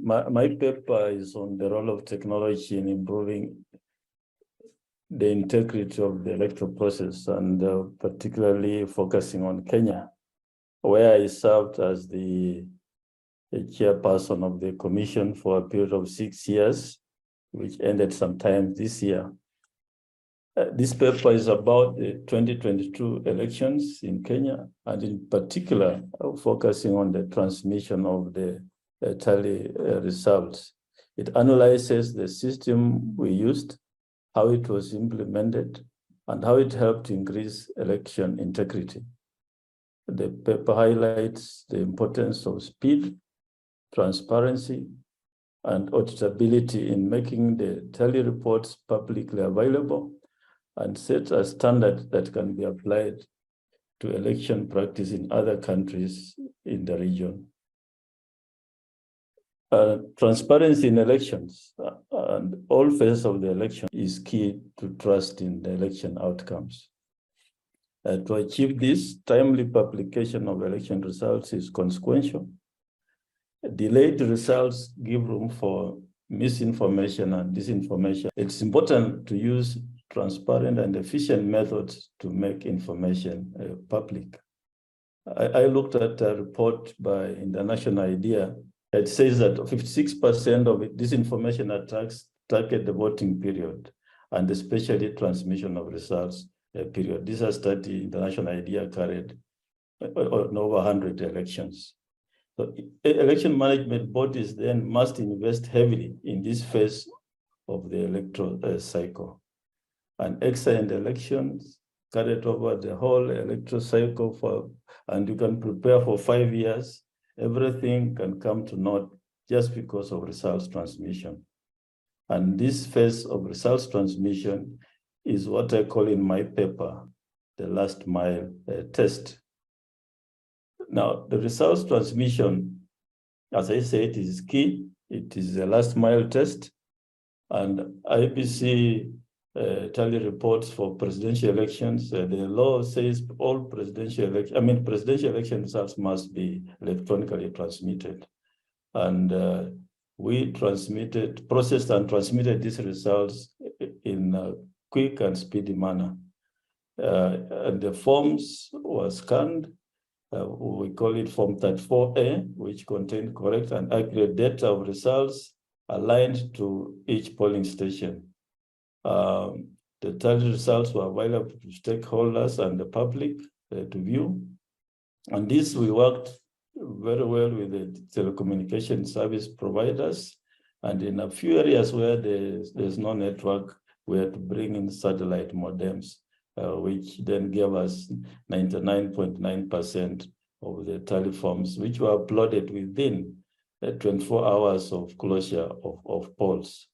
my paper is on the role of technology in improving the integrity of the electoral process, and particularly focusing on Kenya, where I served as the chairperson of the commission for a period of 6 years, which ended sometime this year. This paper is about the 2022 elections in Kenya, and in particular, focusing on the transmission of the tally results. It analyzes the system we used, how it was implemented, and how it helped increase election integrity. The paper highlights the importance of speed, transparency, and auditability in making the tally reports publicly available, and sets a standard that can be applied to election practice in other countries in the region. Transparency in elections and all phases of the election is key to trust in the election outcomes. To achieve this, timely publication of election results is consequential. Delayed results give room for misinformation and disinformation. It's important to use transparent and efficient methods to make information public. I looked at a report by International IDEA. It says that 56% of disinformation attacks target the voting period, and especially transmission of results period. This is a study International IDEA carried on over 100 elections. So election management bodies then must invest heavily in this phase of the electoral cycle. And excellent elections carried over the whole electoral cycle and you can prepare for 5 years. Everything can come to naught just because of results transmission. And this phase of results transmission is what I call in my paper, the last mile test. Now, the results transmission, as I said, is key. It is the last mile test. And IBC tally reports for presidential elections. The law says all presidential election results must be electronically transmitted. And we processed and transmitted these results in a quick and speedy manner. And the forms were scanned. We call it Form 34A, which contained correct and accurate data of results aligned to each polling station. The tally results were available to stakeholders and the public to view. And this, we worked very well with the telecommunication service providers. And in a few areas where there's no network, we had to bring in satellite modems, which then gave us 99.9% of the tally forms, which were uploaded within 24 hours of closure of polls.